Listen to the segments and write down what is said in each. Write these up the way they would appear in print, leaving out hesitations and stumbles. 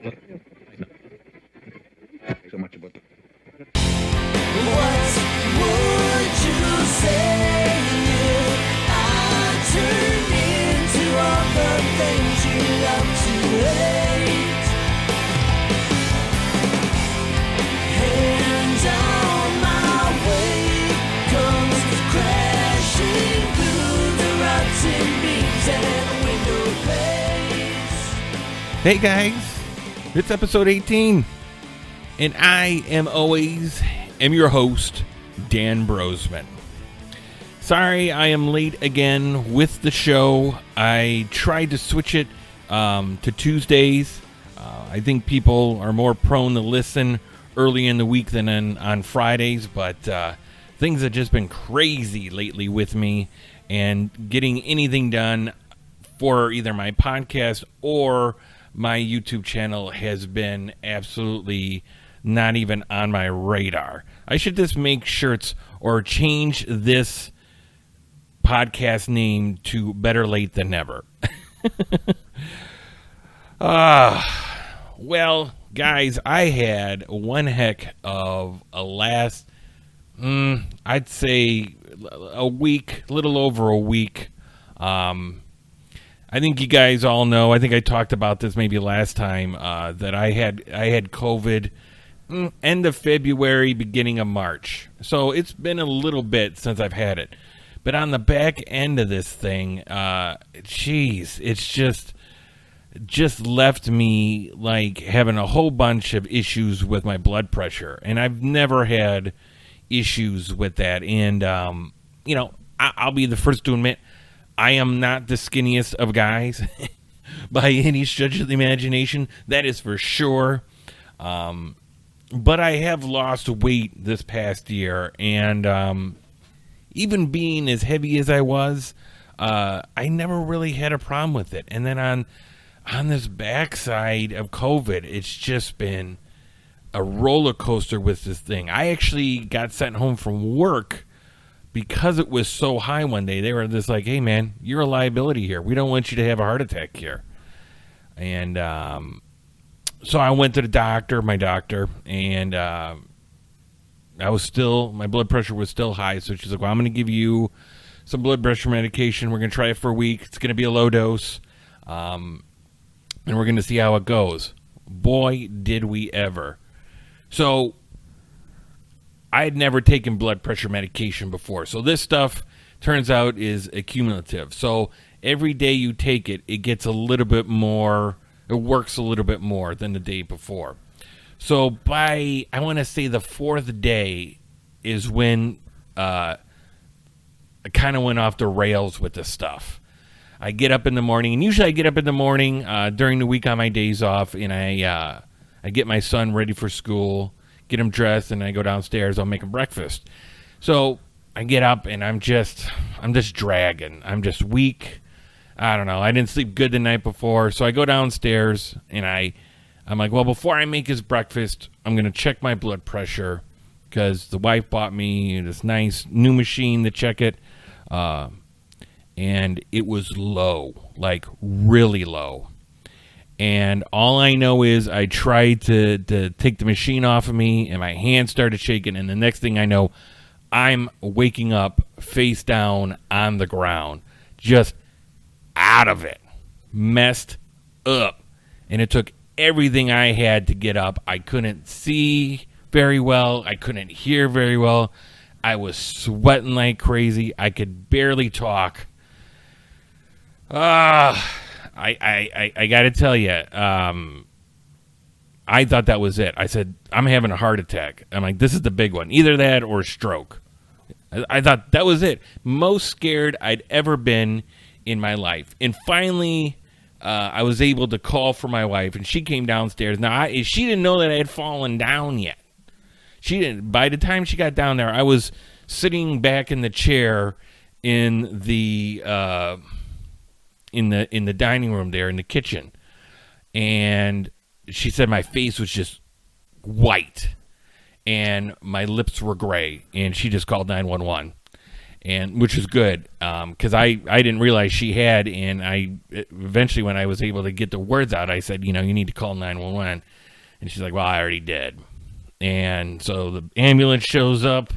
So much about the What would you say if I turned into all the things you love to hate? And on my way comes crashing through the rotten beams and window panes. Hey guys, it's episode 18, and I am your host, Dan Brosman. Sorry I am late again with the show. I tried to switch it to Tuesdays. I think people are more prone to listen early in the week than on Fridays, but things have just been crazy lately with me, and getting anything done for either my podcast or my YouTube channel has been absolutely not even on my radar. I should just make shirts or change this podcast name to Better Late Than Never. Well, guys, I had one heck of a last, I'd say a week, a little over a week. I think you guys all know, I think I talked about this maybe last time, that I had COVID end of February, beginning of March. So it's been a little bit since I've had it. But on the back end of this thing, it's just left me like having a whole bunch of issues with my blood pressure. And I've never had issues with that. And, I'll be the first to admit, I am not the skinniest of guys by any stretch of the imagination. That is for sure. But I have lost weight this past year, and even being as heavy as I was, I never really had a problem with it. And then on this backside of COVID, it's just been a roller coaster with this thing. I actually got sent home from work because it was so high one day. They were just like, hey, man, you're a liability here. We don't want you to have a heart attack here. And so I went to my doctor, and my blood pressure was still high. So she's like, well, I'm going to give you some blood pressure medication. We're going to try it for a week. It's going to be a low dose. And we're going to see how it goes. Boy, did we ever. So I had never taken blood pressure medication before. So this stuff, turns out, is accumulative. So every day you take it, it gets a little bit more, it works a little bit more than the day before. So by, I want to say the fourth day is when I kind of went off the rails with this stuff. I get up in the morning, and usually I get up in the morning during the week on my days off, and I get my son ready for school, get him dressed, and I go downstairs. I'll make him breakfast. So I get up, and I'm just dragging. I'm just weak. I don't know. I didn't sleep good the night before, so I go downstairs, and I'm like, well, before I make his breakfast, I'm going to check my blood pressure, because the wife bought me this nice new machine to check it, and it was low, like really low. And all I know is I tried to take the machine off of me, and my hand started shaking, and the next thing I know, I'm waking up face down on the ground, just out of it, messed up. And it took everything I had to get up. I couldn't see very well. I couldn't hear very well. I was sweating like crazy. I could barely talk. I got to tell you, I thought that was it. I said, I'm having a heart attack. I'm like, this is the big one. Either that or stroke. I thought that was it. Most scared I'd ever been in my life. And finally, I was able to call for my wife, and she came downstairs. Now, she didn't know that I had fallen down yet. She didn't. By the time she got down there, I was sitting back in the chair in the dining room there in the kitchen, and she said my face was just white and my lips were gray, and she just called 911. and which is good, because I didn't realize she had, and I eventually, when I was able to get the words out, I said, you need to call 911, and she's like, well, I already did. And so the ambulance shows up,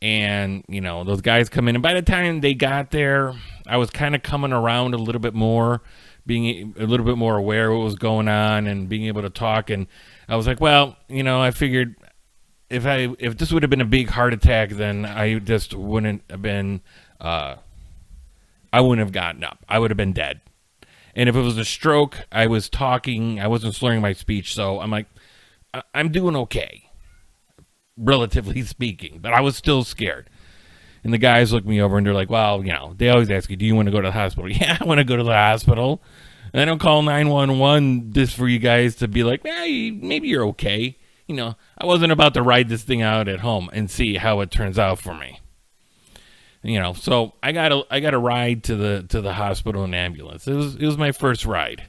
and those guys come in, and by the time they got there, I was kind of coming around a little bit more, being a little bit more aware of what was going on and being able to talk. And I was like, well, I figured if this would have been a big heart attack, then I just wouldn't have been, I wouldn't have gotten up. I would have been dead. And if it was a stroke, I was talking, I wasn't slurring my speech. So I'm like, I'm doing okay, relatively speaking, but I was still scared. And the guys looked me over and they're like, well, they always ask you, do you want to go to the hospital? Yeah, I want to go to the hospital. And I don't call 911 just for you guys to be like, maybe you're okay. I wasn't about to ride this thing out at home and see how it turns out for me. So I got a ride to the hospital in ambulance. It was my first ride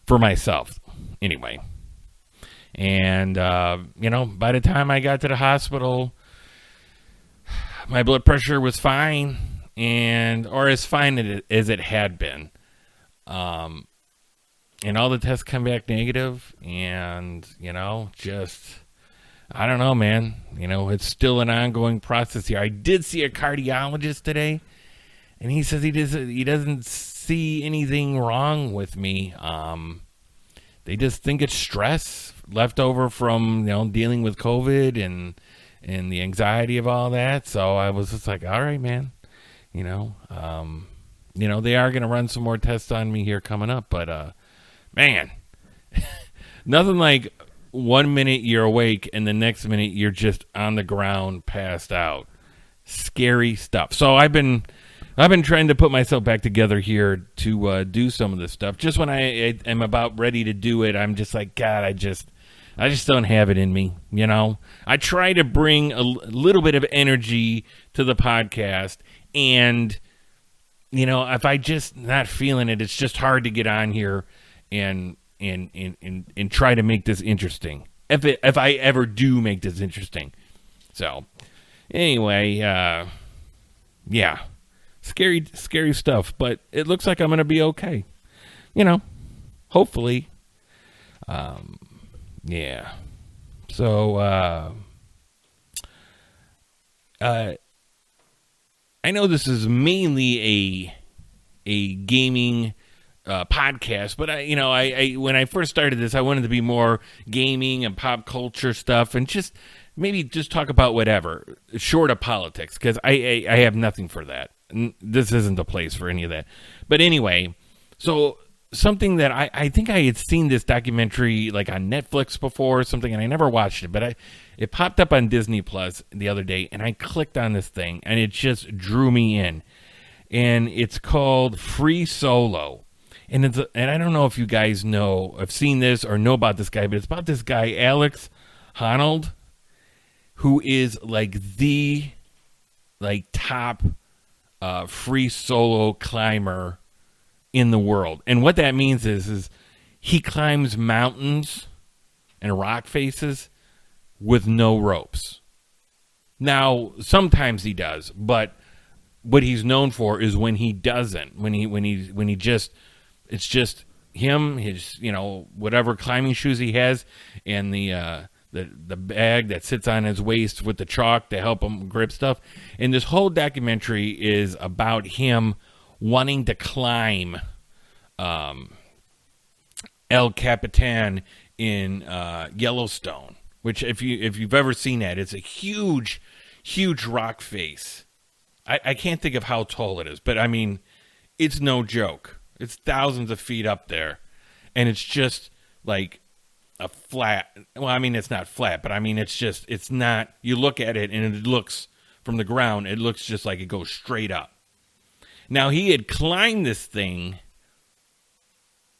for myself, anyway. And by the time I got to the hospital, my blood pressure was fine, or as fine as it had been. And all the tests come back negative, and, just, I don't know, man. It's still an ongoing process here. I did see a cardiologist today, and he says he doesn't see anything wrong with me. They just think it's stress left over from, dealing with COVID and the anxiety of all that. So I was just like, all right, man, they are going to run some more tests on me here coming up, but, man, nothing like 1 minute you're awake and the next minute you're just on the ground, passed out. Scary stuff. So I've been trying to put myself back together here to do some of this stuff. Just when I am about ready to do it, I'm just like, God, I just don't have it in me. I try to bring a little bit of energy to the podcast, and if I just not feeling it, it's just hard to get on here and try to make this interesting. If I ever do make this interesting. So anyway, yeah, scary stuff, but it looks like I'm going to be okay. Hopefully. Yeah. So, I know this is mainly a gaming podcast, but I when I first started this, I wanted to be more gaming and pop culture stuff, and maybe just talk about whatever, short of politics, because I have nothing for that. This isn't the place for any of that. But anyway, so something that I think I had seen this documentary like on Netflix before or something, and I never watched it, but it popped up on Disney Plus the other day, and I clicked on this thing, and it just drew me in. And it's called Free Solo. And I don't know if you guys have seen this or know about this guy, but it's about this guy, Alex Honnold, who is the top free solo climber in the world. And what that means is he climbs mountains and rock faces with no ropes. Now, sometimes he does, but what he's known for is when he doesn't, when he just, it's just him, his, whatever climbing shoes he has, and the bag that sits on his waist with the chalk to help him grip stuff. And this whole documentary is about him wanting to climb El Capitan in Yellowstone, which if you've ever seen that, it's a huge rock face. I can't think of how tall it is, but I mean, it's no joke. It's thousands of feet up there, and it's just like a flat. Well, I mean, it's not flat, but I mean, it's not. You look at it, and it looks from the ground, it looks just like it goes straight up. Now, he had climbed this thing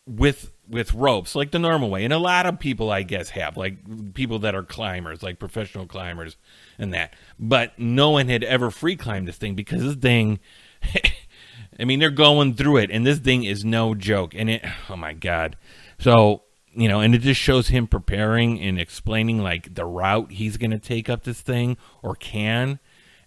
with ropes, like the normal way, and a lot of people, I guess, have, like people that are climbers, like professional climbers, and that. But no one had ever free climbed this thing, because this thing. I mean, they're going through it, and this thing is no joke. And oh my God. So, and it just shows him preparing and explaining like the route he's going to take up this thing, or can.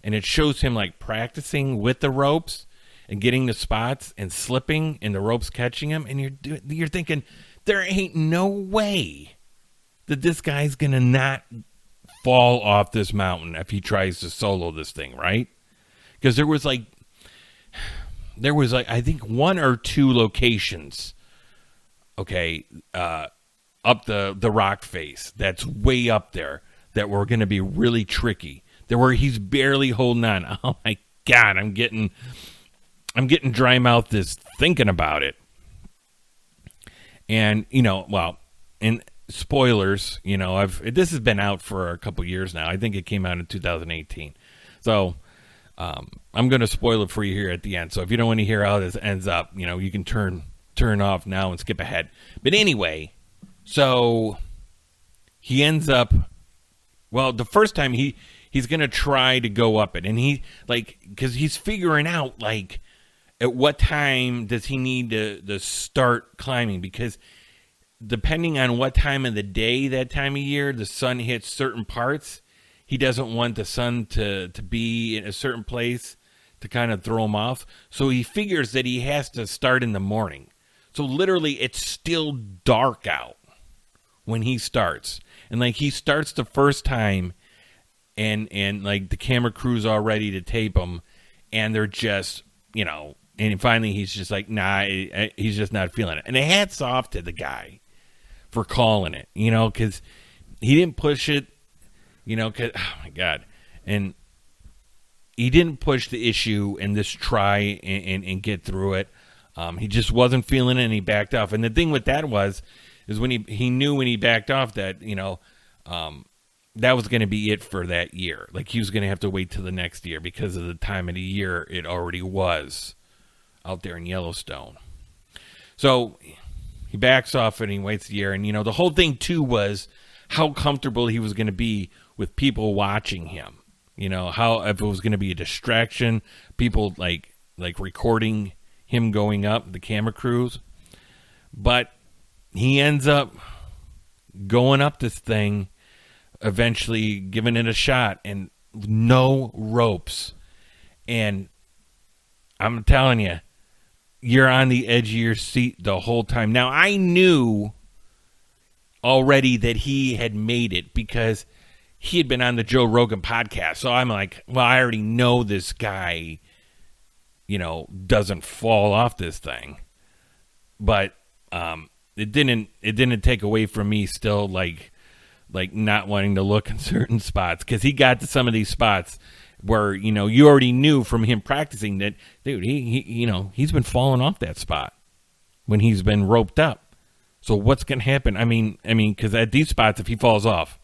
and it shows him like practicing with the ropes and getting the spots and slipping and the ropes catching him, and you're thinking there ain't no way that this guy's gonna not fall off this mountain if he tries to solo this thing, right? Because there was like I think 1 or 2 locations, okay, up the rock face that's way up there that were going to be really tricky. There where he's barely holding on. Oh my God, I'm getting dry mouth just thinking about it. And and spoilers, this has been out for a couple years now. I think it came out in 2018. So I'm going to spoil it for you here at the end. So if you don't want to hear how this ends up, you can turn off now and skip ahead. But anyway, so he ends up, the first time he's going to try to go up it. And because he's figuring out, at what time does he need to start climbing? Because depending on what time of the day, that time of year, the sun hits certain parts, he doesn't want the sun to be in a certain place to kind of throw him off. So he figures that he has to start in the morning. So literally it's still dark out when he starts. And he starts the first time and the camera crew's all ready to tape him, and they're just, and finally he's just like, nah, he's just not feeling it. And hats off to the guy for calling it, because he didn't push it, because, oh my God. And he didn't push the issue and just try and get through it. He just wasn't feeling it, and he backed off. And the thing with that is when he knew when he backed off that, that was going to be it for that year. He was going to have to wait till the next year because of the time of the year it already was out there in Yellowstone. So he backs off and he waits a year. And, the whole thing, too, was how comfortable he was going to be with people watching him. How if it was going to be a distraction, people like recording him going up, the camera crews. But he ends up going up this thing, eventually giving it a shot, and no ropes. And I'm telling you, you're on the edge of your seat the whole time. Now, I knew already that he had made it because he had been on the Joe Rogan podcast. So I'm like, well, I already know this guy, doesn't fall off this thing. But it didn't take away from me still like not wanting to look in certain spots, because he got to some of these spots where, you already knew from him practicing that, dude, he's been falling off that spot when he's been roped up. So what's going to happen? I mean, because at these spots, if he falls off,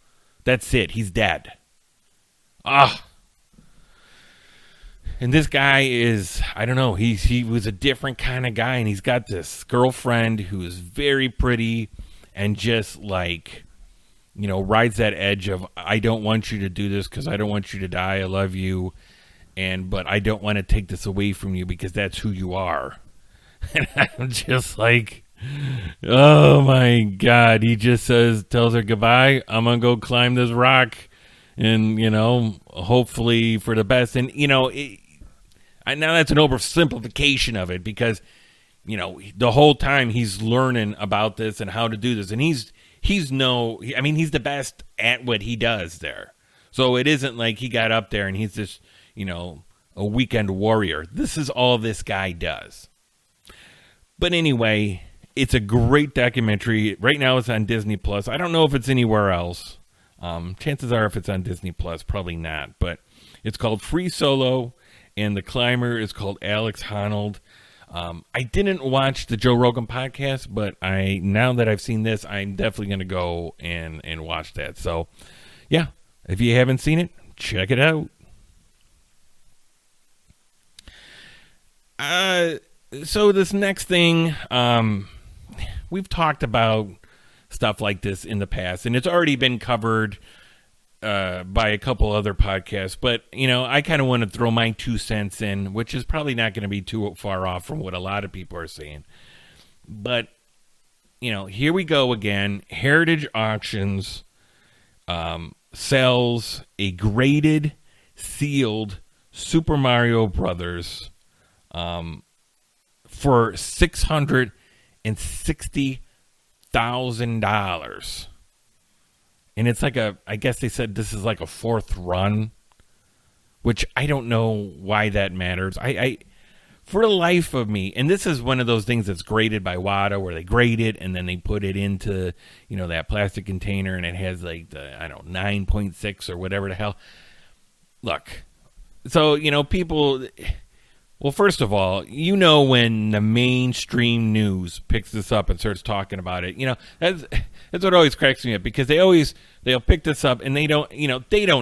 that's it. He's dead. And this guy is, I don't know, he was a different kind of guy, and he's got this girlfriend who is very pretty and just rides that edge of, I don't want you to do this because I don't want you to die. I love you. But I don't want to take this away from you because that's who you are. And I'm just like, oh my God. He just tells her goodbye. I'm going to go climb this rock and, hopefully for the best. And, now that's an oversimplification of it because, the whole time he's learning about this and how to do this. And he's the best at what he does there. So it isn't like he got up there and he's just, a weekend warrior. This is all this guy does. But anyway, it's a great documentary. Right now it's on Disney Plus. I don't know if it's anywhere else. Chances are if it's on Disney Plus, probably not. But it's called Free Solo, and the climber is called Alex Honnold. I didn't watch the Joe Rogan podcast, but now that I've seen this, I'm definitely going to go and watch that. So, yeah, if you haven't seen it, check it out. So this next thing, we've talked about stuff like this in the past, and it's already been covered by a couple other podcasts, but I kind of want to throw my 2 cents in, which is probably not going to be too far off from what a lot of people are saying. But here we go again. Heritage Auctions sells a graded, sealed Super Mario Brothers for $660,000. And it's like I guess they said this is like a fourth run, which I don't know why that matters. I for the life of me, and this is one of those things that's graded by WADA, where they grade it and then they put it into, that plastic container, and it has like the, 9.6 or whatever the hell. Look, so, people, well, first of all, when the mainstream news picks this up and starts talking about it, that's what always cracks me up, because they'll pick this up and they don't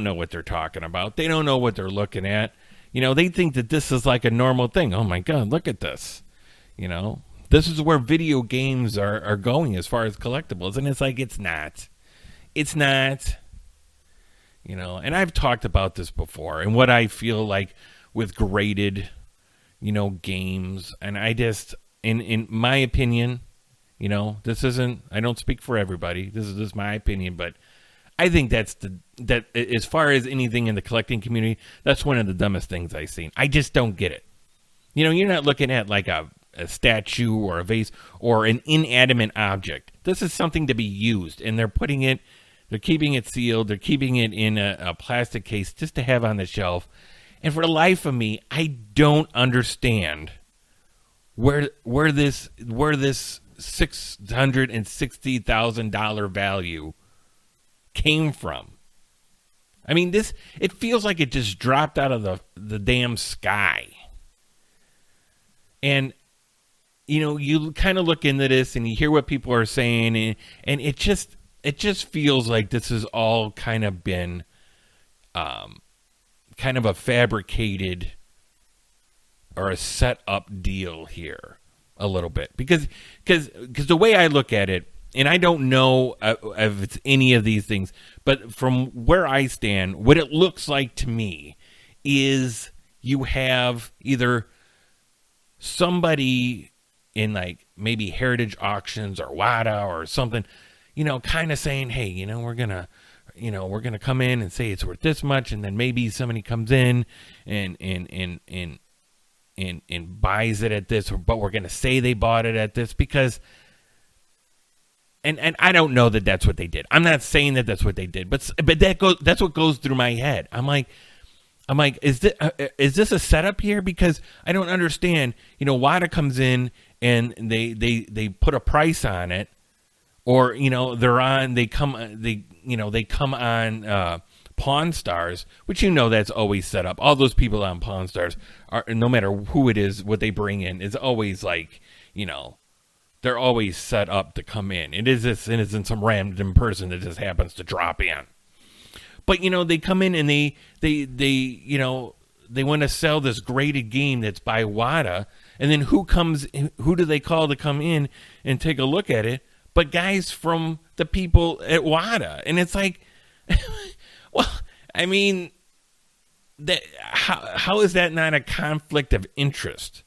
know what they're talking about. They don't know what they're looking at. They think that this is like a normal thing. Oh my God, look at this. This is where video games are going as far as collectibles. And it's like, it's not. It's not. And I've talked about this before, and what I feel like with graded, games. And I just, in my opinion, this isn't, I don't speak for everybody. This is just my opinion, but I think that as far as anything in the collecting community, that's one of the dumbest things I've seen. I just don't get it. You're not looking at like a statue or a vase or an inanimate object. This is something to be used, and they're keeping it sealed. They're keeping it in a plastic case just to have on the shelf. And for the life of me, I don't understand where this $660,000 value came from. I mean, it feels like it just dropped out of the damn sky. And you kind of look into this and you hear what people are saying, and it just feels like this has all kind of been kind of a fabricated or a set up deal here a little bit, because the way I look at it, and I don't know if it's any of these things, but from where I stand, what it looks like to me is you have either somebody in like maybe Heritage Auctions or WADA or something, kind of saying, hey, we're gonna come in and say it's worth this much, and then maybe somebody comes in and buys it at this, but we're gonna say they bought it at this because. And I don't know that that's what they did. I'm not saying that that's what they did, but that's what goes through my head. I'm like, is this a setup here? Because I don't understand. WADA comes in and they put a price on it, or they come on Pawn Stars, which that's always set up. All those people on Pawn Stars are, no matter who it is, what they bring in is always like they're always set up to come in. It isn't some random person that just happens to drop in. But they come in and they want to sell this graded game that's by WADA, and then who do they call to come in and take a look at it? But guys from the people at WADA, and it's like, well, I mean, how is that not a conflict of interest?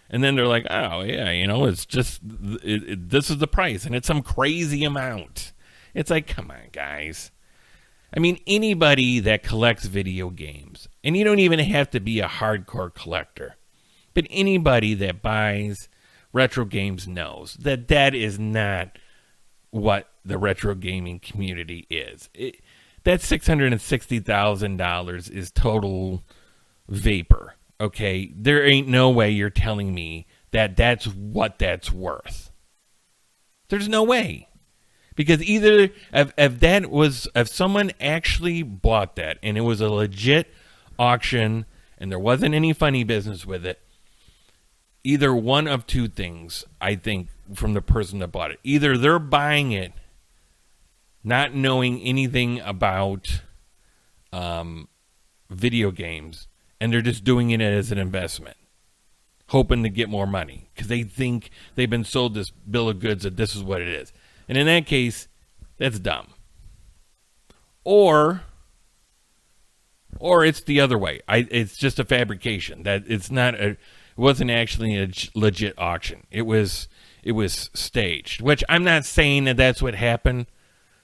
And then they're like, oh, yeah, it's just, this is the price, and it's some crazy amount. It's like, come on, guys. I mean, anybody that collects video games, and you don't even have to be a hardcore collector, but anybody that buys retro games knows that is not what the retro gaming community is. That $660,000 is total vapor. Okay, there ain't no way you're telling me that that's what that's worth. There's no way. Because either if someone actually bought that and it was a legit auction and there wasn't any funny business with it, either one of two things, I think, from the person that bought it. Either they're buying it not knowing anything about video games, and they're just doing it as an investment, hoping to get more money because they think they've been sold this bill of goods that this is what it is. And in that case, that's dumb. Or it's the other way. It's just a fabrication. That it wasn't actually a legit auction. It was staged. Which I'm not saying that that's what happened,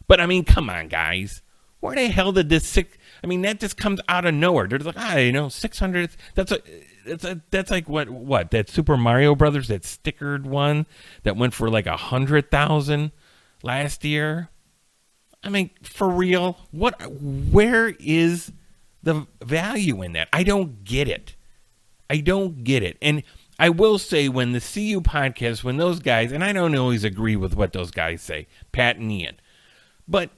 but I mean, come on, guys. where the hell did this six? I mean, that just comes out of nowhere. They're like, 600. That's like what that Super Mario Brothers, that stickered one that went for like 100,000 last year. I mean, for real, where is the value in that? I don't get it. And I will say, when the CU podcast, when those guys, and I don't always agree with what those guys say, Pat and Ian, but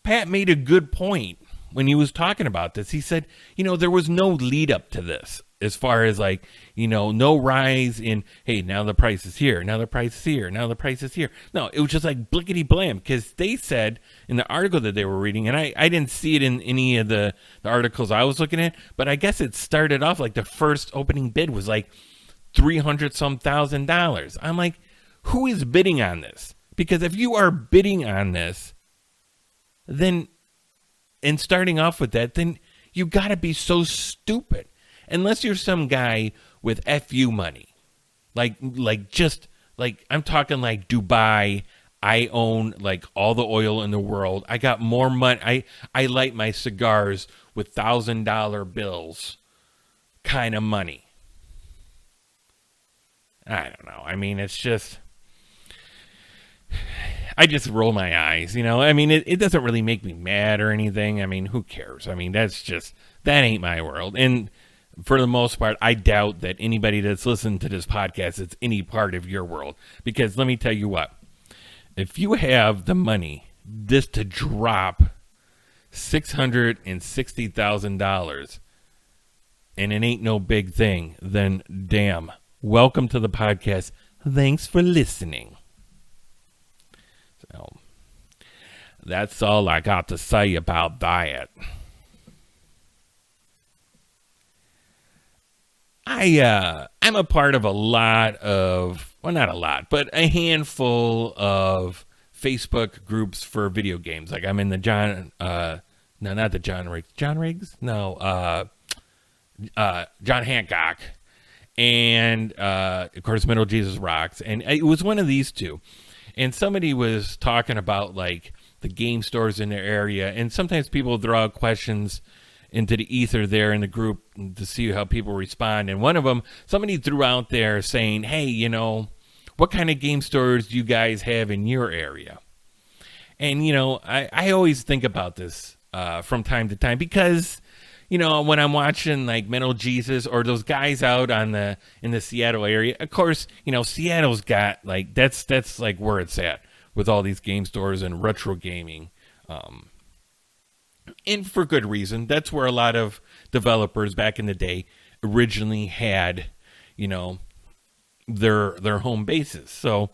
Pat made a good point when he was talking about this. He said, there was no lead up to this, as far as like, no rise in, hey, now the price is here, now the price is here, now the price is here. No, it was just like blickety blam, because they said in the article that they were reading, and I didn't see it in any of the articles I was looking at, but I guess it started off like the first opening bid was like $300,000. I'm like, who is bidding on this? Because if you are bidding on this, then, and starting off with that, then you got to be so stupid. Unless you're some guy with FU money. Like I'm talking like Dubai. I own like all the oil in the world. I got more money. I light my cigars with $1,000 bills kind of money. I don't know. I mean, it's just, I just roll my eyes, I mean, it doesn't really make me mad or anything. I mean, who cares? I mean, that ain't my world. And for the most part, I doubt that anybody that's listened to this podcast is any part of your world. Because let me tell you what, if you have the money just to drop $660,000 and it ain't no big thing, then damn, welcome to the podcast. Thanks for listening. So that's all I got to say about that. I'm a part of a lot of, well, not a lot, but a handful of Facebook groups for video games. Like I'm in the John Hancock, and of course Middle Jesus Rocks, and it was one of these two. And somebody was talking about like the game stores in their area, and sometimes people throw out questions into the ether there in the group to see how people respond. And one of them, somebody threw out there saying, hey, what kind of game stores do you guys have in your area? And, I always think about this from time to time because, when I'm watching like Mental Jesus or those guys out in the Seattle area, of course, Seattle's got like, that's like where it's at with all these game stores and retro gaming. And for good reason. That's where a lot of developers back in the day originally had, their home bases. So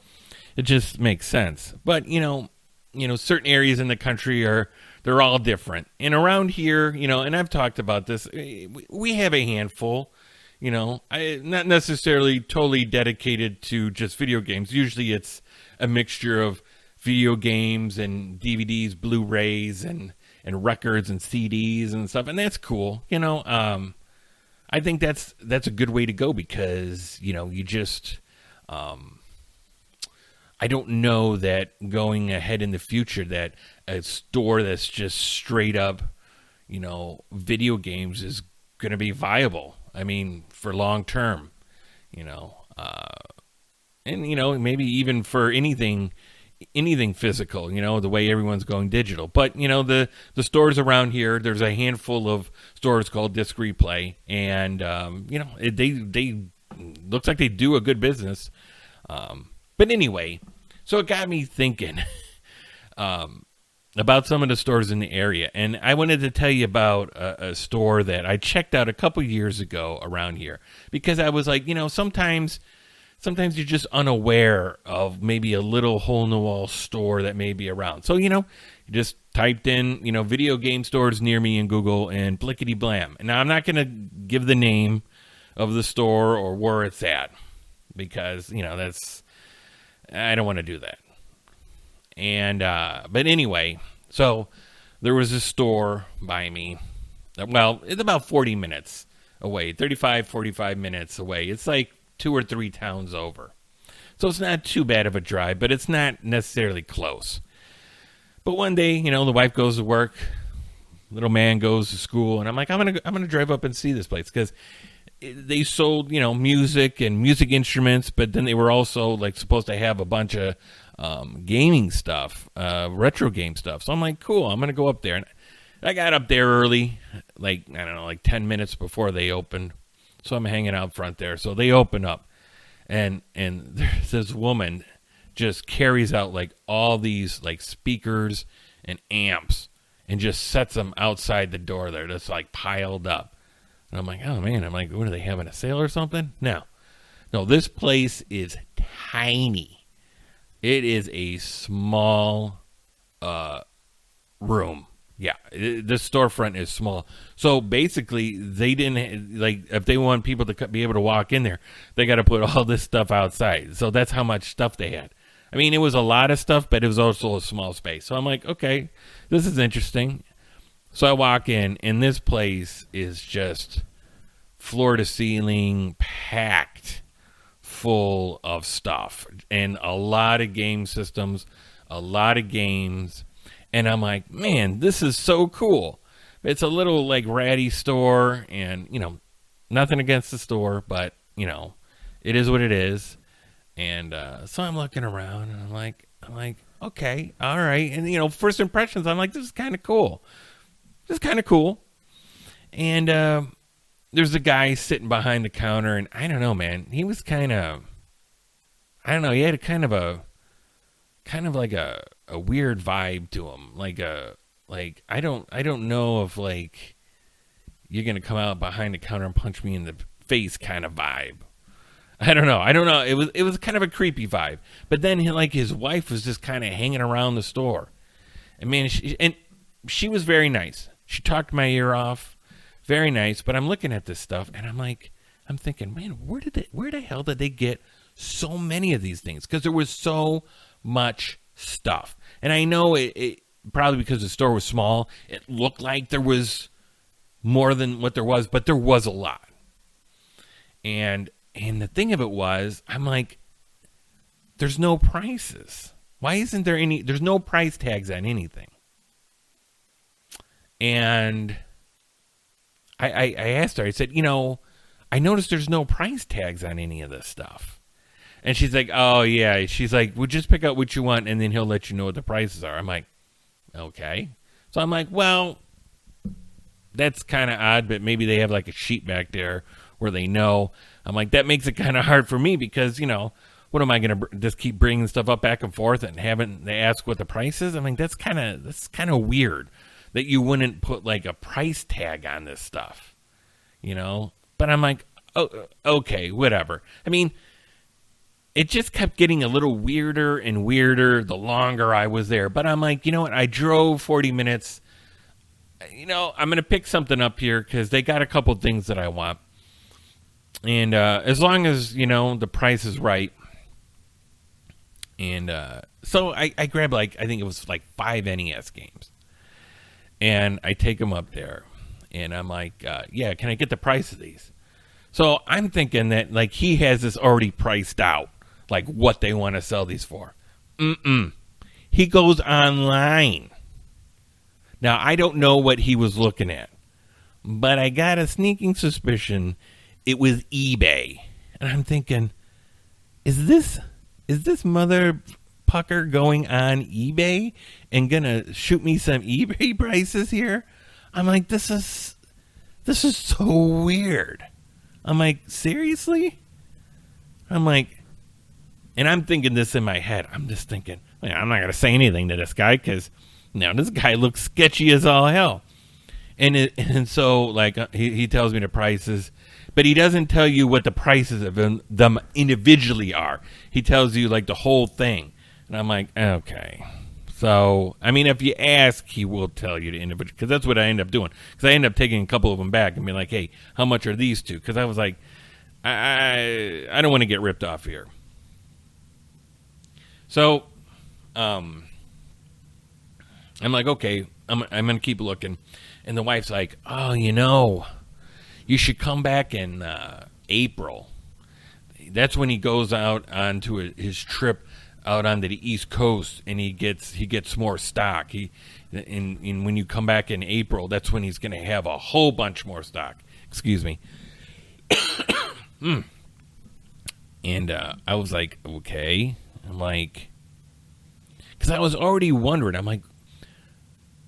it just makes sense. But, certain areas in the country they're all different. And around here, and I've talked about this, we have a handful, not necessarily totally dedicated to just video games. Usually it's a mixture of video games and DVDs, Blu-rays, and records and CDs and stuff, and that's cool. I think that's a good way to go because you just I don't know that going ahead in the future that a store that's just straight up video games is going to be viable. I mean, for long term, and maybe even for anything physical, the way everyone's going digital. But, the stores around here, there's a handful of stores called Disc Replay, and, they looks like they do a good business. But anyway, so it got me thinking about some of the stores in the area. And I wanted to tell you about a store that I checked out a couple years ago around here because I was like, sometimes you're just unaware of maybe a little hole-in-the-wall store that may be around. So, you just typed in, video game stores near me in Google and blickety blam. And now I'm not going to give the name of the store or where it's at because, I don't want to do that. And, but anyway, so there was a store by me. Well, it's about 40 minutes away, 45 minutes away. It's like 2 or 3 towns over. So it's not too bad of a drive, but it's not necessarily close. But one day, the wife goes to work, little man goes to school, and I'm like, I'm gonna drive up and see this place because they sold, music and music instruments, but then they were also like supposed to have a bunch of gaming stuff, retro game stuff. So I'm like, cool, I'm gonna go up there. And I got up there early, like, I don't know, like 10 minutes before they opened. So I'm hanging out front there. So they open up, and there's this woman just carries out like all these like speakers and amps and just sets them outside the door there, just like piled up. And I'm like, oh man, what are they having, a sale or something? No, this place is tiny. It is a small room. Yeah, this storefront is small. So basically, they didn't, like, if they want people to be able to walk in there, they got to put all this stuff outside. So that's how much stuff they had. I mean, it was a lot of stuff, but it was also a small space. So I'm like, okay, this is interesting. So I walk in, and this place is just floor to ceiling, packed full of stuff, and a lot of game systems, a lot of games. And I'm like, man, this is so cool. It's a little like ratty store, and nothing against the store, but it is what it is. And so I'm looking around, and I'm like, okay, all right. And first impressions, I'm like, this is kind of cool. And there's a guy sitting behind the counter, and I don't know, man. He was kind of, I don't know. He had a kind of like a weird vibe to him. I don't know if like you're gonna come out behind the counter and punch me in the face kind of vibe. I don't know. It was kind of a creepy vibe. But then his wife was just kind of hanging around the store. And man, she was very nice. She talked my ear off. Very nice. But I'm looking at this stuff, and I'm thinking, man, where the hell did they get so many of these things? Because there was so much stuff. And I know it probably because the store was small, it looked like there was more than what there was, but there was a lot. And the thing of it was, I'm like, there's no prices. Why isn't there any? There's no price tags on anything. And I asked her, I said, I noticed there's no price tags on any of this stuff. And she's like, oh, yeah. She's like, well, just pick out what you want, and then he'll let you know what the prices are. I'm like, okay. So I'm like, well, that's kind of odd, but maybe they have like a sheet back there where they know. I'm like, that makes it kind of hard for me because, what am I going to just keep bringing stuff up back and forth and having they ask what the price is? I mean, that's kind of weird that you wouldn't put like a price tag on this stuff, But I'm like, oh, okay, whatever. I mean, it just kept getting a little weirder and weirder the longer I was there. But I'm like, you know what? I drove 40 minutes. I'm going to pick something up here because they got a couple things that I want. And as long as, the price is right. And so I grabbed I think it was 5 NES games. And I take them up there. And I'm like, yeah, can I get the price of these? So I'm thinking that he has this already priced out. What they want to sell these for. He goes online. Now, I don't know what he was looking at. But I got a sneaking suspicion it was eBay. And I'm thinking, is this mother pucker going on eBay and gonna shoot me some eBay prices here? I'm like, this is so weird. I'm like, seriously? I'm like, and I'm thinking this in my head. I'm just thinking, I'm not gonna say anything to this guy because this guy looks sketchy as all hell. And so he tells me the prices, but he doesn't tell you what the prices of them individually are. He tells you the whole thing. And I'm like, okay. So, I mean, if you ask, he will tell you the individual, because that's what I end up doing. Because I end up taking a couple of them back and being like, hey, how much are these two? Because I was like, I don't want to get ripped off here. So, I'm like, okay, I'm going to keep looking. And the wife's like, oh, you should come back in April. That's when he goes out onto his trip out onto the East Coast, and he gets more stock. In when you come back in April, that's when he's going to have a whole bunch more stock. Excuse me. And I was like, okay. I'm like, because I was already wondering. I'm like,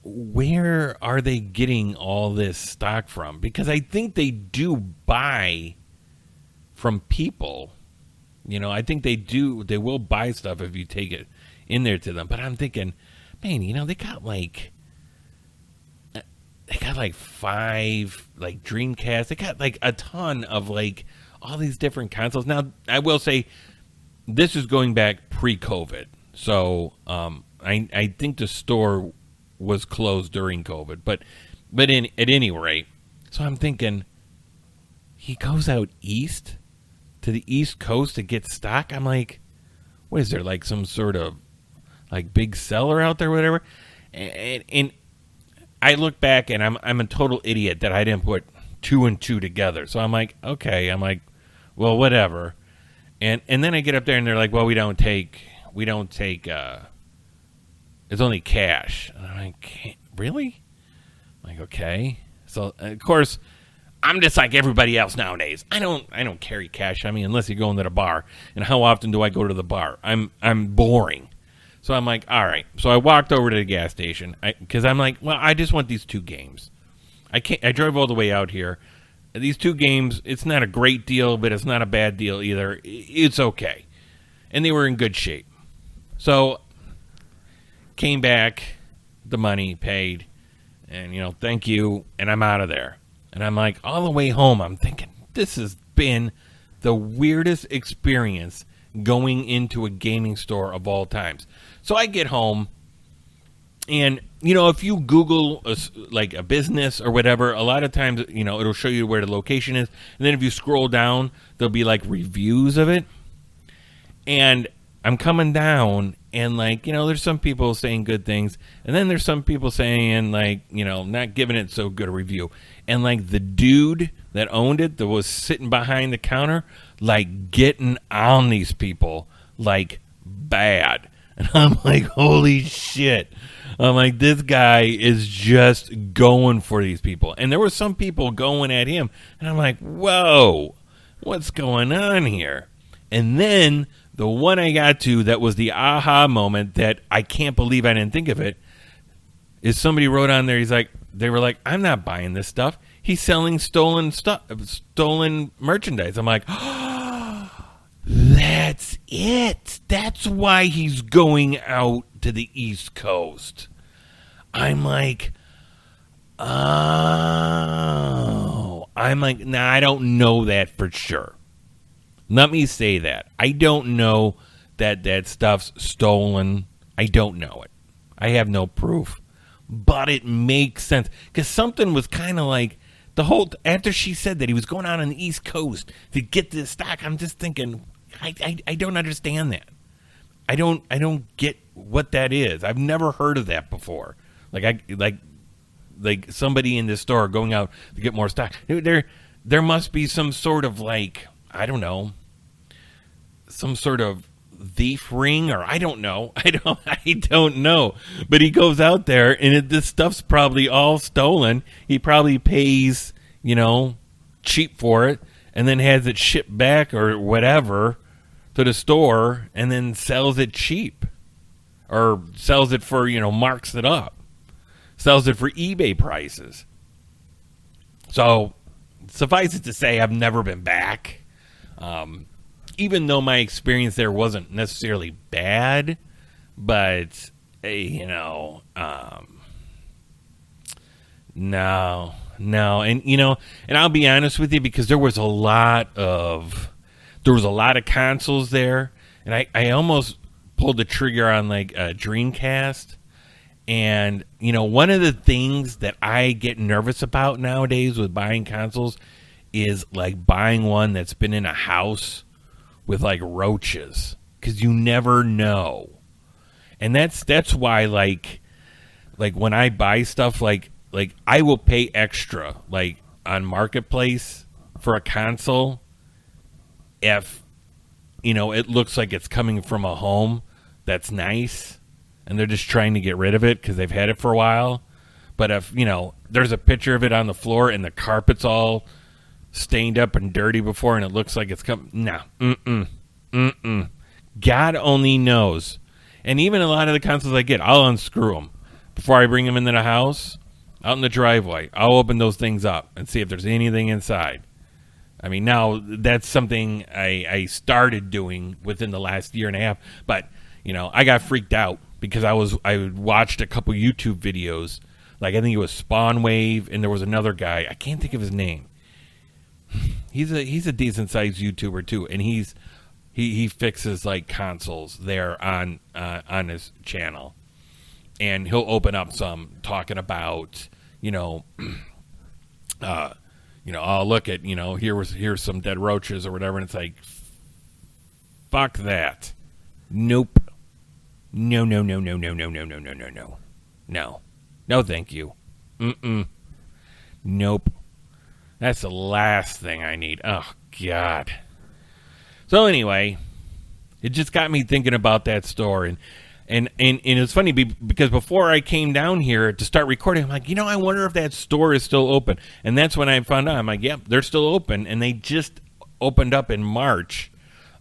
where are they getting all this stock from? Because I think they do buy from people. You know, I think they will buy stuff if you take it in there to them. But I'm thinking, man, you know, they got like 5 like Dreamcast. They got like a ton of like all these different consoles. Now, I will say this is going back pre-COVID. So I think the store was closed during COVID. But at any rate, so I'm thinking he goes out east to the East Coast to get stock. I'm like, what is there, like some sort of like big seller out there, whatever? And I look back and I'm a total idiot that I didn't put 2 and 2 together. So I'm like, okay. I'm like, well, whatever. And then I get up there and they're like, well, we don't take it's only cash. And I'm like, really? I'm like, okay. So of course I'm just like everybody else nowadays. I don't carry cash on me unless you go into the bar. And how often do I go to the bar? I'm boring. So I'm like, all right. So I walked over to the gas station because I'm like, well, I just want these 2 games. I drove all the way out here. These 2 games, it's not a great deal, but it's not a bad deal either. It's okay. And they were in good shape. So came back, the money paid, and, you know, thank you, and I'm out of there. And I'm like, all the way home, I'm thinking, this has been the weirdest experience going into a gaming store of all times. So I get home, and, you know, if you Google a business or whatever, a lot of times, you know, it'll show you where the location is. And then if you scroll down, there'll be, like, reviews of it. And I'm coming down, and, like, you know, there's some people saying good things. And then there's some people saying, like, you know, not giving it so good a review. And, like, the dude that owned it, that was sitting behind the counter, like, getting on these people, like, bad. And I'm like, holy shit. I'm like, this guy is just going for these people. And there were some people going at him. And I'm like, whoa, what's going on here? And then the one I got to that was the aha moment that I can't believe I didn't think of it is somebody wrote on there, they were like, I'm not buying this stuff. He's selling stolen merchandise. I'm like, oh, that's it. That's why he's going out to the East Coast. I'm like, oh. I'm like, nah, I don't know that for sure. Let me say that. I don't know that stuff's stolen. I don't know it. I have no proof. But it makes sense. Because something was kind of like, after she said that he was going out on the East Coast to get this stock, I'm just thinking, I don't understand that. I don't get what that is. I've never heard of that before. Like somebody in this store going out to get more stock. There must be some sort of, like, I don't know, some sort of thief ring, or I don't know. I don't know. But he goes out there, and this stuff's probably all stolen. He probably pays, you know, cheap for it, and then has it shipped back or whatever to the store, and then sells it cheap, or sells it for, you know, marks it up, sells it for eBay prices. So suffice it to say, I've never been back. Even though my experience there wasn't necessarily bad, but, you know, no. And, you know, and I'll be honest with you, because there was a lot of consoles there, and I almost pulled the trigger on, like, a Dreamcast. And, you know, one of the things that I get nervous about nowadays with buying consoles is, like, buying one that's been in a house with, like, roaches, because you never know. And that's why, like when I buy stuff, like I will pay extra, like, on Marketplace for a console if, you know, it looks like it's coming from a home that's nice, and they're just trying to get rid of it because they've had it for a while. But if, there's a picture of it on the floor and the carpet's all stained up and dirty before and it looks like it's come, no, God only knows. And even a lot of the consoles I get, I'll unscrew them before I bring them into the house, out in the driveway. I'll open those things up and see if there's anything inside. I mean, now that's something I started doing within the last year and a half. But, I got freaked out because I watched a couple YouTube videos. Like, I think it was Spawn Wave, and there was another guy. I can't think of his name. He's a decent sized YouTuber too, and he fixes like consoles there on his channel, and he'll open up some talking about I'll look at here's some dead roaches or whatever, and it's like, fuck that, nope, no, thank you, nope. That's the last thing I need. Oh, God. So anyway, it just got me thinking about that store. And it's funny because before I came down here to start recording, I'm like, I wonder if that store is still open. And that's when I found out. I'm like, yep, they're still open. And they just opened up in March.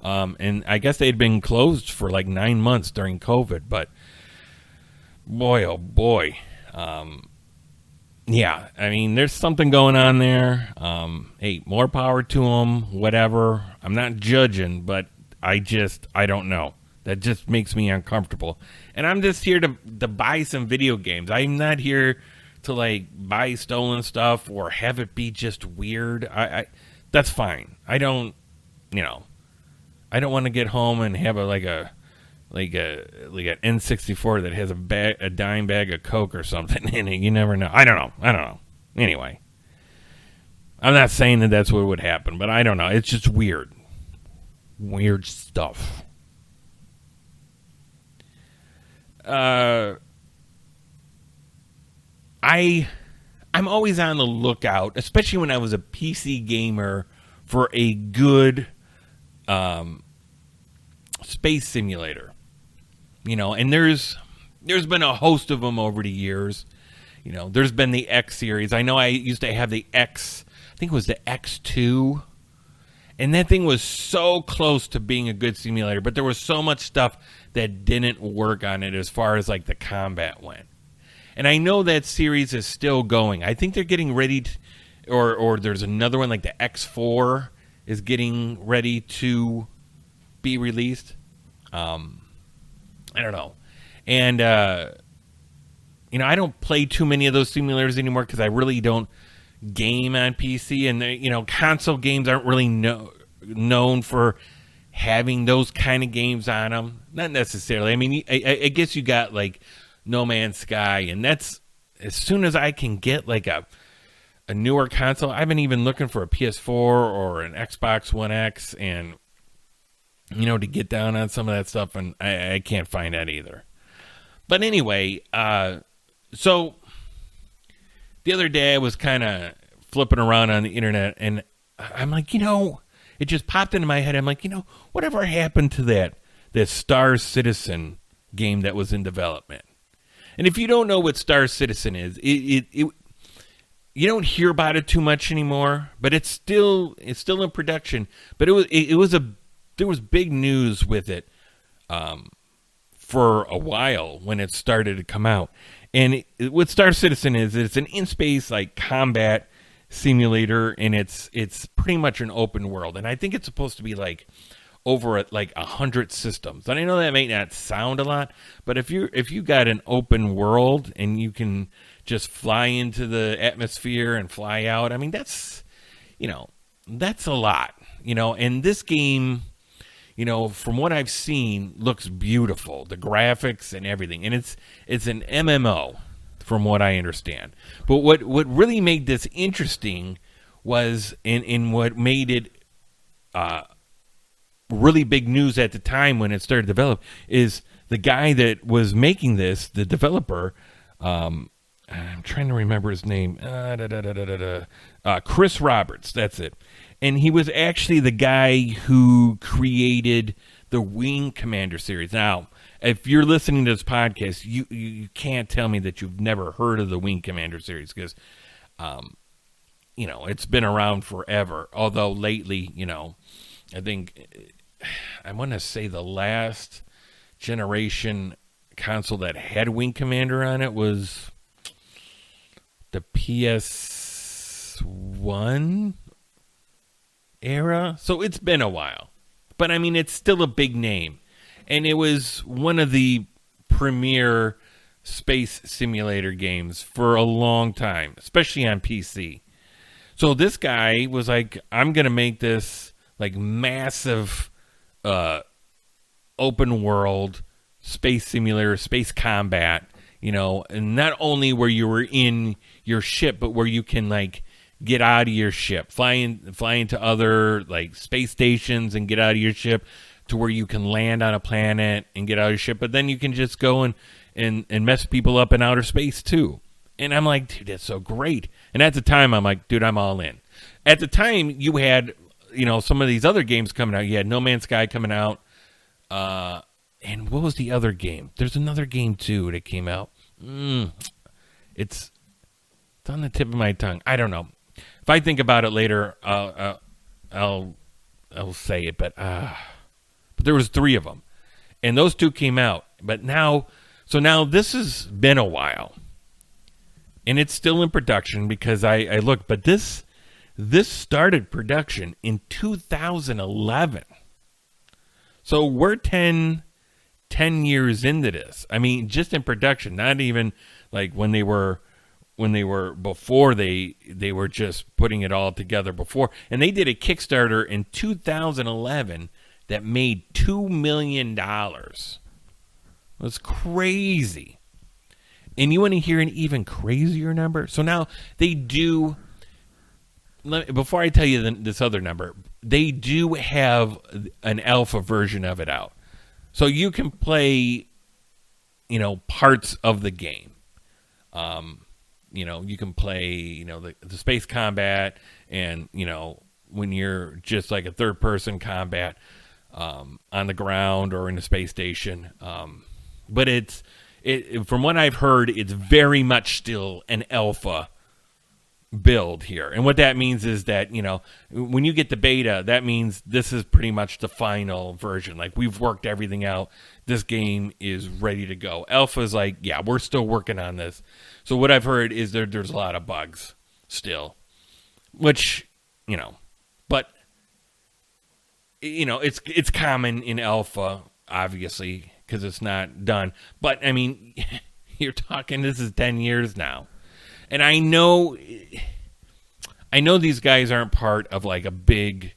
And I guess they had been closed for like 9 months during COVID. But boy, oh boy. Yeah, I mean, there's something going on there. Hey, more power to them, whatever. I'm not judging, but I don't know. That just makes me uncomfortable. And I'm just here to buy some video games. I'm not here to, like, buy stolen stuff or have it be just weird. That's fine. I don't want to get home and have an N64 that has a dime bag of Coke or something in it. You never know. I don't know. Anyway, I'm not saying that that's what would happen, but I don't know. It's just weird stuff. I'm always on the lookout, especially when I was a PC gamer, for a good space simulator. And there's been a host of them over the years. There's been the X series. I know I used to have the X, I think it was the X2. And that thing was so close to being a good simulator, but there was so much stuff that didn't work on it as far as like the combat went. And I know that series is still going. I think they're getting ready to, or there's another one like the X4 is getting ready to be released. I don't know. And, I don't play too many of those simulators anymore because I really don't game on PC. And, console games aren't really known for having those kind of games on them. Not necessarily. I mean, I guess you got, like, No Man's Sky. And that's, as soon as I can get, like, a newer console, I've been even looking for a PS4 or an Xbox One X and to get down on some of that stuff, and I can't find that either. But anyway, so the other day I was kind of flipping around on the internet, and I'm like, it just popped into my head. I'm like, whatever happened to that Star Citizen game that was in development? And if you don't know what Star Citizen is, it you don't hear about it too much anymore, but it's still in production. But there was big news with it for a while when it started to come out. And what Star Citizen is, it's an in-space like combat simulator, and it's pretty much an open world. And I think it's supposed to be like over at like 100 systems. And I know that may not sound a lot, but if you got an open world and you can just fly into the atmosphere and fly out, I mean that's a lot. And this game, from what I've seen, looks beautiful. The graphics and everything. And it's an MMO, from what I understand. But what really made this interesting was, in what made it really big news at the time when it started to develop, is the guy that was making this, the developer, I'm trying to remember his name, Chris Roberts, that's it. And he was actually the guy who created the Wing Commander series. Now, if you're listening to this podcast, you can't tell me that you've never heard of the Wing Commander series because, it's been around forever. Although lately, I think I want to say the last generation console that had Wing Commander on it was the PS1 era. So it's been a while. But I mean, it's still a big name. And it was one of the premier space simulator games for a long time, especially on PC. So this guy was like, I'm going to make this like massive open world space simulator, space combat, and not only where you were in your ship, but where you can like get out of your ship, fly into other like space stations and get out of your ship to where you can land on a planet and get out of your ship. But then you can just go and mess people up in outer space too. And I'm like, dude, that's so great. And at the time, I'm like, dude, I'm all in. At the time, you had, some of these other games coming out. You had No Man's Sky coming out. And what was the other game? There's another game too that came out. It's on the tip of my tongue. I don't know. If I think about it later, I'll say it. But there was 3 of them, and those 2 came out. But now this has been a while, and it's still in production because I looked. But this started production in 2011. So we're 10 years into this. I mean, just in production, not even like when they were before they were just putting it all together before. And they did a Kickstarter in 2011 that made $2 million. That's crazy. And you want to hear an even crazier number? So now they do, before I tell you this other number, they do have an alpha version of it out. So you can play, parts of the game. You can play, the space combat and, when you're just like a third person combat on the ground or in a space station. But from what I've heard, it's very much still an alpha build here. And what that means is that, when you get the beta, that means this is pretty much the final version. Like, we've worked everything out. This game is ready to go. Alpha is like, yeah, we're still working on this. So what I've heard is there's a lot of bugs still, which, but, it's common in alpha, obviously, because it's not done. But, I mean, you're talking, this is 10 years now. And I know these guys aren't part of like a big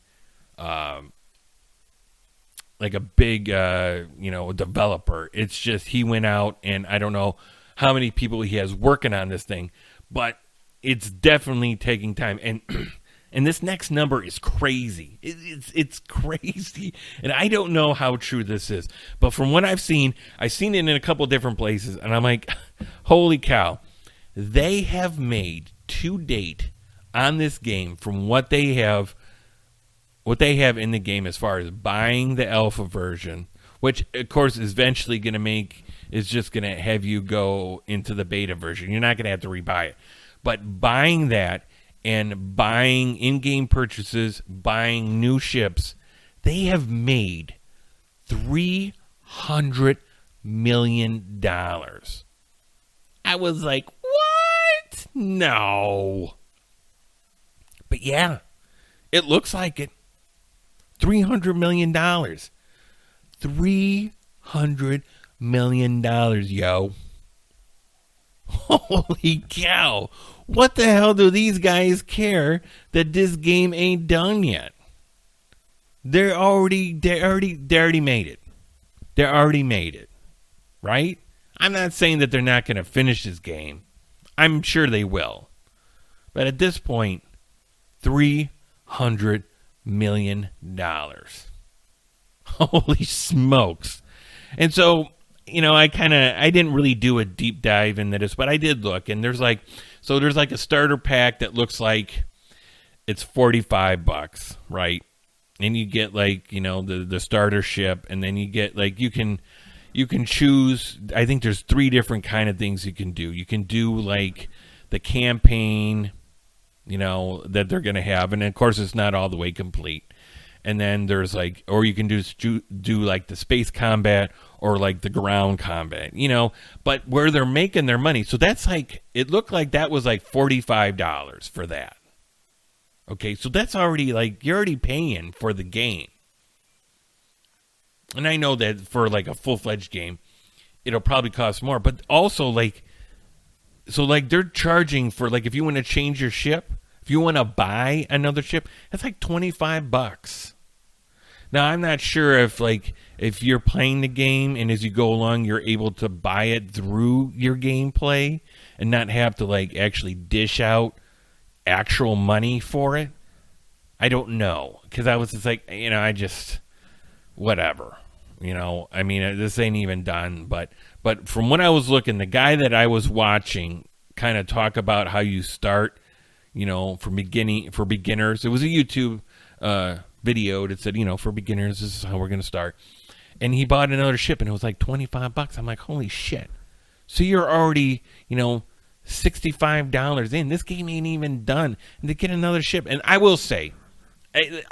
developer. It's just he went out, and I don't know how many people he has working on this thing, but it's definitely taking time. And and this next number is crazy. It's crazy, and I don't know how true this is, but from what I've seen it in a couple different places, and I'm like, holy cow. They have made to date on this game from what they have in the game as far as buying the alpha version, which of course is eventually going to is just going to have you go into the beta version. You're not going to have to rebuy it. But buying that and buying in-game purchases, buying new ships, they have made $300 million. I was like, what? No. But yeah, it looks like it. $300 million. $300 million, yo. Holy cow. What the hell do these guys care that this game ain't done yet? They already made it. They already made it. Right? I'm not saying that they're not going to finish this game. I'm sure they will. But at this point, $300 million. Holy smokes. And so, I didn't really do a deep dive into this, but I did look, and there's like a starter pack that looks like it's $45, right? And you get the starter ship, and then you get you can you can choose. I think there's 3 different kind of things you can do. You can do like the campaign, that they're going to have, and of course it's not all the way complete. And then there's like, or you can do like the space combat or like the ground combat, but where they're making their money. So that's like, it looked like that was like $45 for that. Okay, so that's already like, you're already paying for the game. And I know that for like a full-fledged game, it'll probably cost more, but also like, so like they're charging for like, if you want to change your ship, if you want to buy another ship, that's like $25. Now, I'm not sure if you're playing the game and as you go along, you're able to buy it through your gameplay and not have to like actually dish out actual money for it. I don't know, because I was just like, whatever. This ain't even done. But from when I was looking, the guy that I was watching kind of talk about how you start, for beginners. It was a YouTube video that said, for beginners, this is how we're going to start. And he bought another ship, and it was like $25. I'm like, holy shit. So you're already, $65 in. This game ain't even done. And to get another ship. And I will say,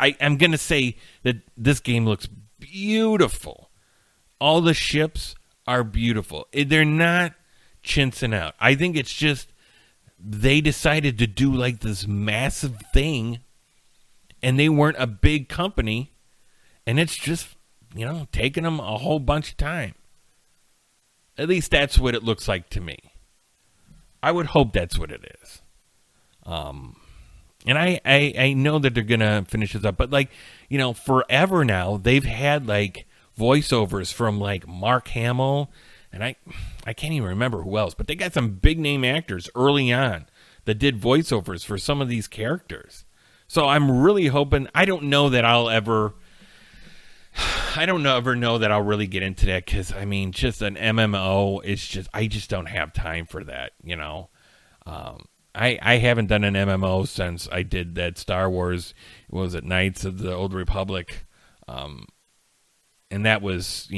I'm going to say that this game looks beautiful. All the ships are beautiful. They're not chintzing out. I think it's just they decided to do like this massive thing, and they weren't a big company, and it's just, taking them a whole bunch of time. At least that's what it looks like to me. I would hope that's what it is. And I know that they're going to finish this up, but like, forever now, they've had like voiceovers from like Mark Hamill, and I can't even remember who else, but they got some big name actors early on that did voiceovers for some of these characters. So I'm really hoping, I don't know that I'll ever know that I'll really get into that, because just an MMO is I just don't have time for that. I haven't done an MMO since I did that Star Wars, what was it, Knights of the Old Republic, and that was,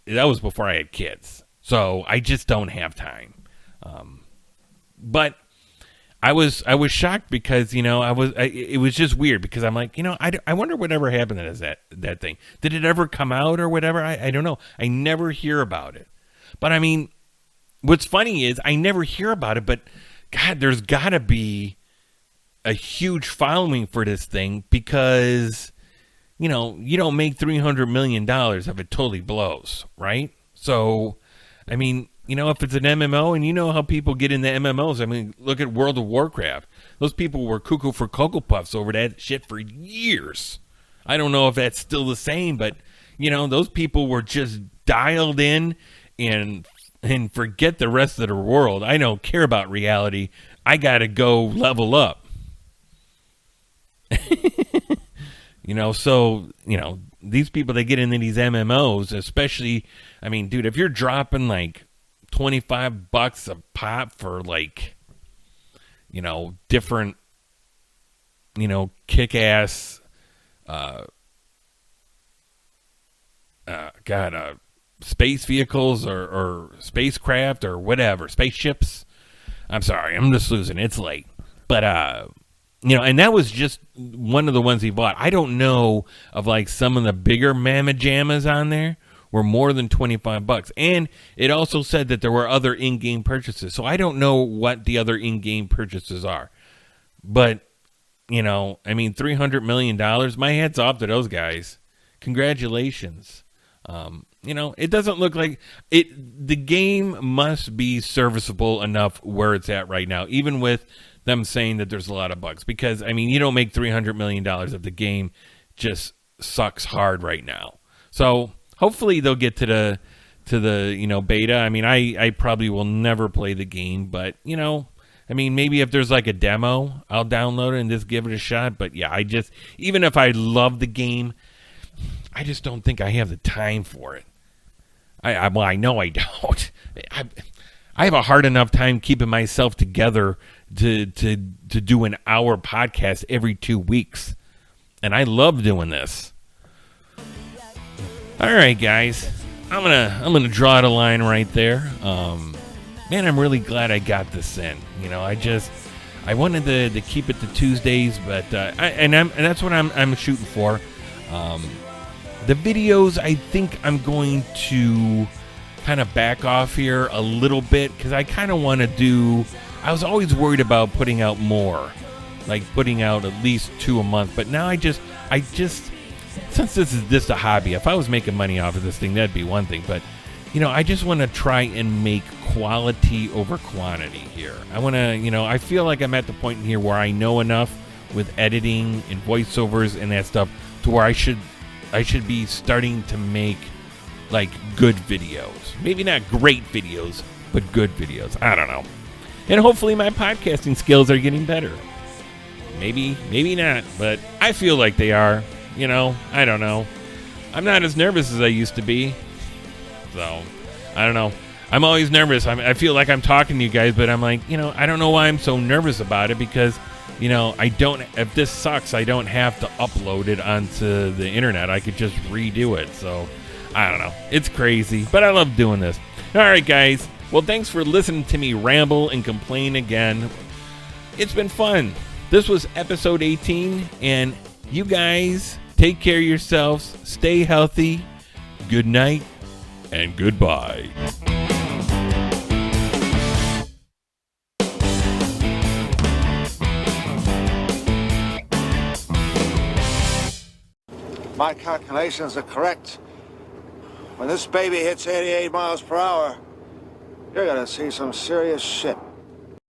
that was before I had kids, so I just don't have time. But I was shocked because it was just weird, because I'm like, I wonder whatever happened to that thing. Did it ever come out or whatever? I don't know. I never hear about it. But what's funny is I never hear about it, but God, there's got to be a huge following for this thing, because, you don't make $300 million if it totally blows, right? So, if it's an MMO, and how people get into MMOs, look at World of Warcraft. Those people were cuckoo for Cocoa Puffs over that shit for years. I don't know if that's still the same, but, those people were just dialed in and forget the rest of the world. I don't care about reality. I got to go level up. So, these people that get into these MMOs, especially, dude, if you're dropping like $25 a pop for like, different, kick-ass, space vehicles or spacecraft or whatever, spaceships. I'm sorry, I'm just losing. It's late. But, and that was just one of the ones he bought. I don't know of like some of the bigger mamma jammas on there were more than $25. And it also said that there were other in-game purchases. So I don't know what the other in-game purchases are. But, $300 million, my hat's off to those guys. Congratulations. It doesn't look like it. The game must be serviceable enough where it's at right now, even with them saying that there's a lot of bugs, because you don't make $300 million if the game just sucks hard right now. So hopefully they'll get to the beta. I probably will never play the game, but maybe if there's like a demo, I'll download it and just give it a shot. But yeah, even if I love the game, I just don't think I have the time for it. I know I don't. I have a hard enough time keeping myself together to do an hour podcast every 2 weeks. And I love doing this. All right, guys. I'm gonna draw the line right there. Man, I'm really glad I got this in. You know, I wanted to keep it to Tuesdays, but and that's what I'm shooting for. The videos, I think I'm going to kind of back off here a little bit because I kind of want to do. I was always worried about putting out more, like putting out at least 2 a month. But now I just since this is just a hobby, if I was making money off of this thing, that'd be one thing. But you know, I just want to try and make quality over quantity here. I want to, you know, I feel like I'm at the point in here where I know enough with editing and voiceovers and that stuff to where I should be starting to make like good videos. Maybe not great videos, but good videos. I don't know. And hopefully my podcasting skills are getting better. Maybe not, but I feel like they are. You know, I don't know. I'm not as nervous as I used to be. So, I don't know. I'm always nervous. I feel like I'm talking to you guys, but I'm like, you know, I don't know why I'm so nervous about it because, you know, if this sucks, I don't have to upload it onto the internet. I could just redo it. So, I don't know. It's crazy, but I love doing this. All right, guys. Well, thanks for listening to me ramble and complain again. It's been fun. This was episode 18, and you guys take care of yourselves. Stay healthy. Good night and goodbye. My calculations are correct. When this baby hits 88 miles per hour, you're gonna see some serious shit.